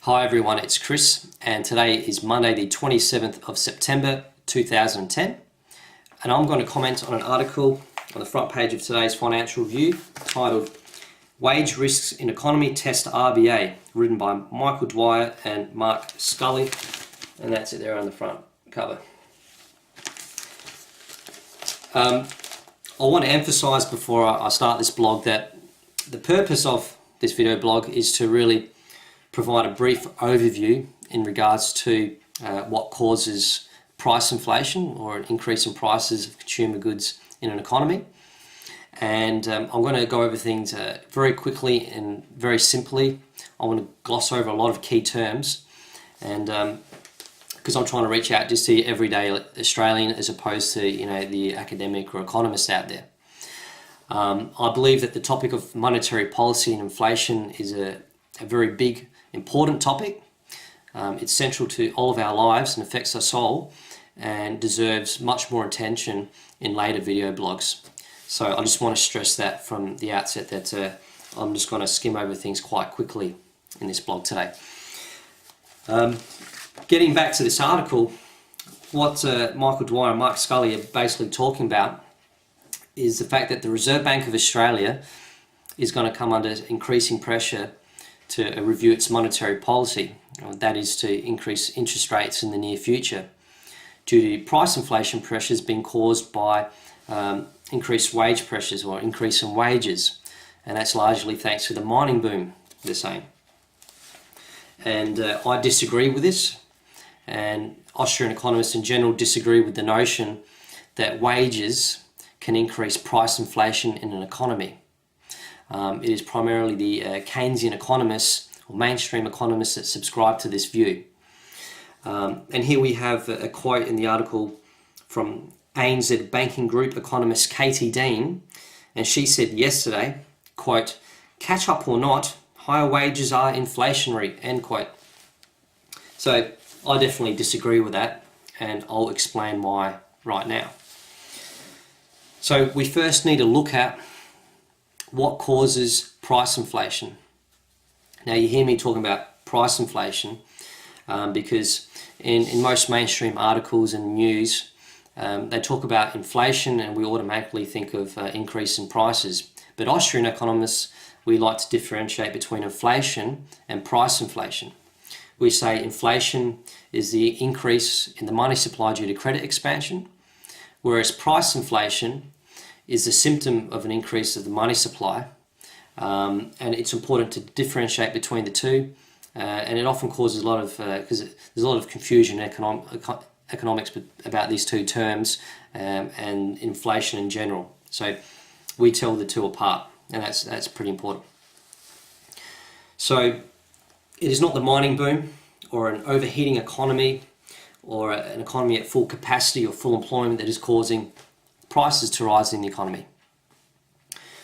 Hi everyone, it's Chris, and today is Monday the 27th of September 2010, and I'm going to comment on an article on the front page of today's Financial Review titled Wage Risks in Economy Test RBA, written by Michael Dwyer and Mark Scully, and that's it there on the front cover. I want to emphasize before I start this blog that the purpose of this video blog is to really provide a brief overview in regards to what causes price inflation or an increase in prices of consumer goods in an economy. And I'm going to go over things very quickly and very simply. I want to gloss over a lot of key terms, and because I'm trying to reach out just to the everyday Australian as opposed to the academic or economist out there. I believe that the topic of monetary policy and inflation is a very big, important topic. It's central to all of our lives and affects us all and deserves much more attention in later video blogs. So I just want to stress that from the outset that I'm just going to skim over things quite quickly in this blog today. Getting back to this article, what Michael Dwyer and Mark Scully are basically talking about is the fact that the Reserve Bank of Australia is going to come under increasing pressure to review its monetary policy. That is to increase interest rates in the near future due to price inflation pressures being caused by increased wage pressures or increase in wages, and that's largely thanks to the mining boom, they're saying. And I disagree with this, and Austrian economists in general disagree with the notion that wages can increase price inflation in an economy. It is primarily the Keynesian economists or mainstream economists that subscribe to this view. And here we have a quote in the article from ANZ Banking Group economist Katie Dean, and she said yesterday, quote, "Catch up or not, higher wages are inflationary," end quote. So I definitely disagree with that, and I'll explain why right now. So we first need to look at what causes price inflation. Now you hear me talking about price inflation because in most mainstream articles and news they talk about inflation and we automatically think of increase in prices. But Austrian economists, we like to differentiate between inflation and price inflation. We say inflation is the increase in the money supply due to credit expansion, whereas price inflation is a symptom of an increase of the money supply, and it's important to differentiate between the two, and it often causes a lot of, because there's a lot of confusion in economics about these two terms and inflation in general. So we tell the two apart, and that's pretty important. So it is not the mining boom or an overheating economy or an economy at full capacity or full employment that is causing prices to rise in the economy.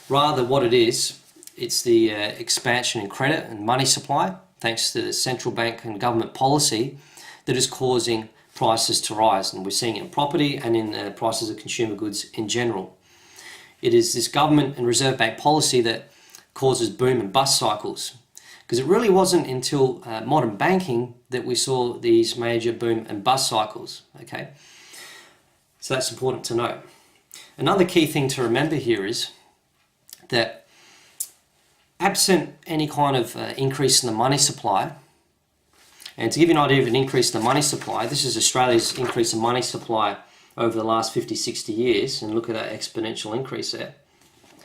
Rather, what it is, it's the expansion in credit and money supply, thanks to the central bank and government policy, that is causing prices to rise. And we're seeing it in property and in prices of consumer goods in general. It is this government and Reserve Bank policy that causes boom and bust cycles. Because it really wasn't until modern banking that we saw these major boom and bust cycles. Okay, so that's important to note. Another key thing to remember here is that absent any kind of increase in the money supply, and to give you an idea of an increase in the money supply, this is Australia's increase in money supply over the last 50, 60 years, and look at that exponential increase there.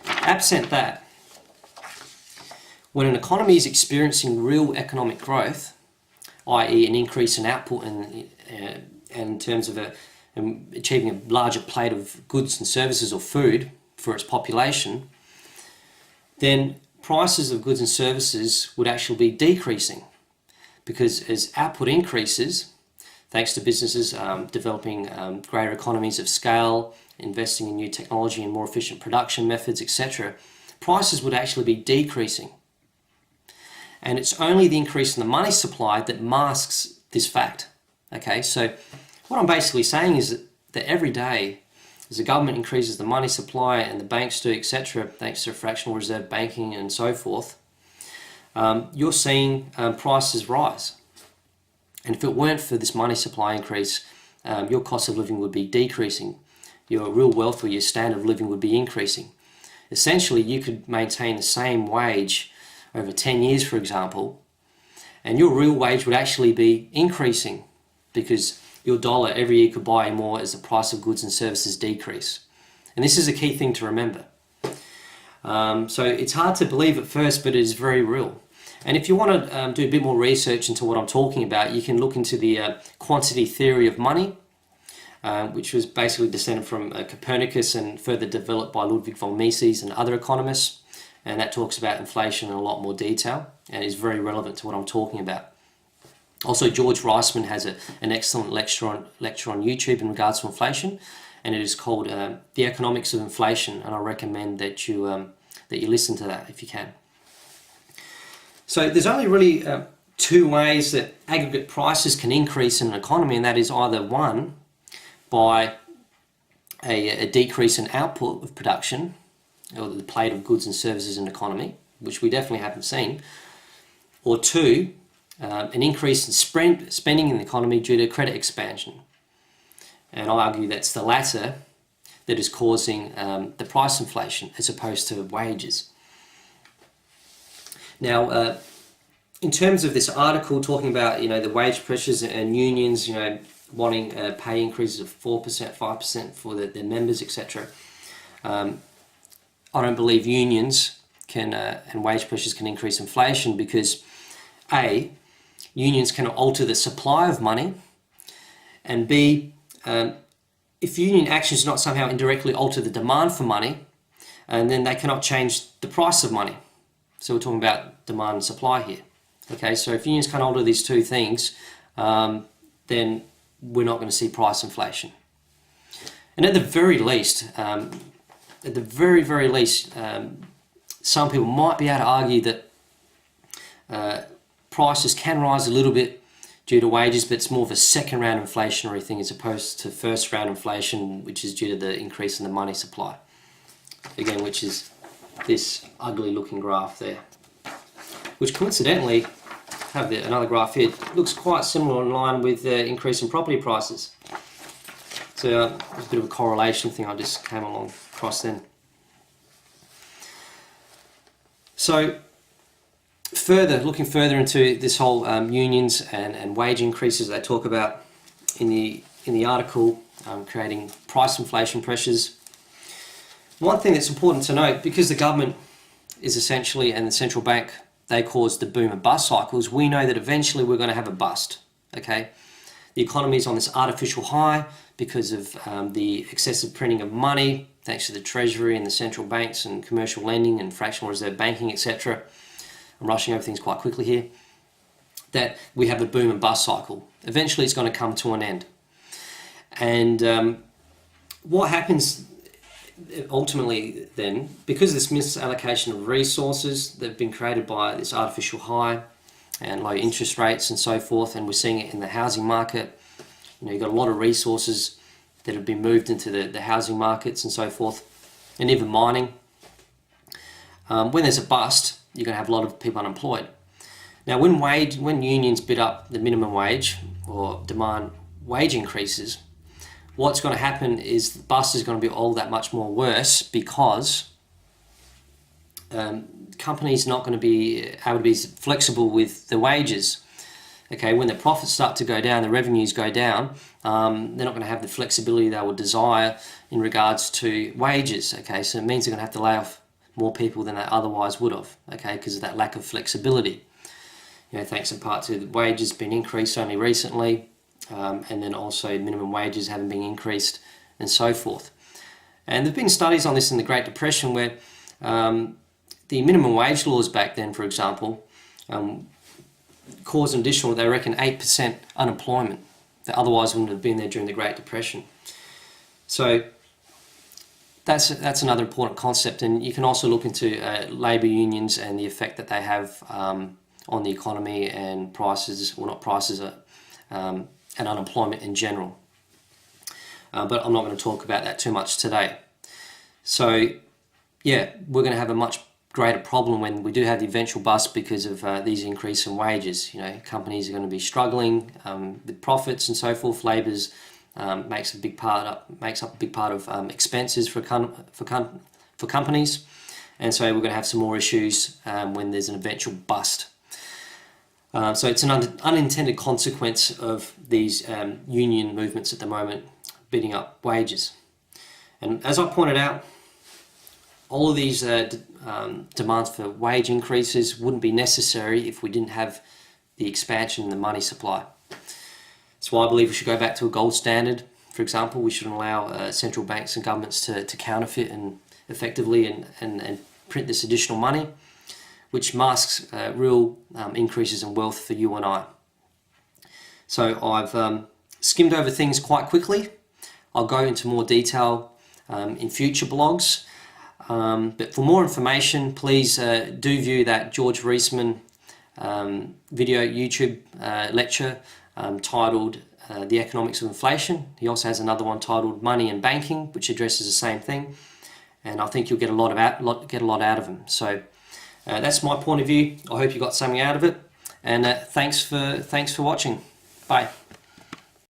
Absent that, when an economy is experiencing real economic growth, i.e. an increase in output and in terms of achieving a larger plate of goods and services or food for its population, then prices of goods and services would actually be decreasing, because as output increases, thanks to businesses developing greater economies of scale, investing in new technology and more efficient production methods, etc., prices would actually be decreasing. And it's only the increase in the money supply that masks this fact. Okay, so what I'm basically saying is that every day, as the government increases the money supply and the banks do, etc., thanks to fractional reserve banking and so forth, you're seeing prices rise. And if it weren't for this money supply increase, your cost of living would be decreasing. Your real wealth or your standard of living would be increasing. Essentially, you could maintain the same wage over 10 years, for example, and your real wage would actually be increasing because your dollar every year could buy more as the price of goods and services decrease. And this is a key thing to remember. So it's hard to believe at first, but it is very real. And if you want to do a bit more research into what I'm talking about, you can look into the quantity theory of money, which was basically descended from Copernicus and further developed by Ludwig von Mises and other economists. And that talks about inflation in a lot more detail and is very relevant to what I'm talking about. Also, George Reisman has an excellent lecture on YouTube in regards to inflation, and it is called The Economics of Inflation, and I recommend that you listen to that if you can. So there's only really two ways that aggregate prices can increase in an economy, and that is either one, by a decrease in output of production, or the plate of goods and services in the economy, which we definitely haven't seen, or two, an increase in spending in the economy due to credit expansion. And I argue that's the latter that is causing the price inflation as opposed to wages. Now, in terms of this article talking about the wage pressures and unions wanting pay increases of 4%, 5% for their members, etc. I don't believe unions can and wage pressures can increase inflation because A, unions cannot alter the supply of money, and B, if union actions not somehow indirectly alter the demand for money, and then they cannot change the price of money. So we're talking about demand and supply here. Okay, so if unions can't alter these two things, then we're not going to see price inflation. And at the very least, some people might be able to argue that prices can rise a little bit due to wages, but it's more of a second round inflationary thing as opposed to first round inflation, which is due to the increase in the money supply. Again, which is this ugly looking graph there, which coincidentally, have another graph here, looks quite similar in line with the increase in property prices. So there's a bit of a correlation thing I just came along across then. So looking further into this whole unions and wage increases they talk about in the article, creating price inflation pressures. One thing that's important to note, because the government is essentially, and the central bank, they cause the boom and bust cycles, we know that eventually we're going to have a bust. Okay, the economy is on this artificial high because of the excessive printing of money, thanks to the Treasury and the central banks and commercial lending and fractional reserve banking, etc. I'm rushing over things quite quickly here. That we have a boom and bust cycle. Eventually it's going to come to an end. And what happens ultimately then, because of this misallocation of resources that have been created by this artificial high and low interest rates and so forth, and we're seeing it in the housing market, you've got a lot of resources that have been moved into the housing markets and so forth, and even mining. When there's a bust, you're going to have a lot of people unemployed. Now, when unions bid up the minimum wage or demand wage increases, what's going to happen is the bust is going to be all that much more worse because companies are not going to be able to be flexible with the wages. Okay, when the profits start to go down, the revenues go down, they're not going to have the flexibility they would desire in regards to wages. Okay, so it means they're going to have to lay off more people than they otherwise would have. Okay, because of that lack of flexibility. Thanks in part to the wages being increased only recently, and then also minimum wages haven't been increased, and so forth. And there've been studies on this in the Great Depression where the minimum wage laws back then, for example, caused an additional, they reckon, 8% unemployment that otherwise wouldn't have been there during the Great Depression. So that's another important concept, and you can also look into labour unions and the effect that they have on the economy and prices, well, not prices, and unemployment in general. But I'm not going to talk about that too much today. So yeah, we're going to have a much greater problem when we do have the eventual bust because of these increase in wages. You know, companies are going to be struggling with profits and so forth. Labour's makes up a big part of expenses for companies, and so we're going to have some more issues when there's an eventual bust. So it's an unintended consequence of these union movements at the moment, bidding up wages. And as I pointed out, all of these demands for wage increases wouldn't be necessary if we didn't have the expansion in the money supply. That's why I believe we should go back to a gold standard. For example, we shouldn't allow central banks and governments to counterfeit and effectively and print this additional money, which masks real increases in wealth for you and I. So I've skimmed over things quite quickly. I'll go into more detail in future blogs. But for more information, please do view that George Reisman video YouTube lecture titled The Economics of Inflation. He also has another one titled Money and Banking, which addresses the same thing, and I think you'll get a lot out of him. So that's my point of view. I hope you got something out of it, and thanks for watching. Bye.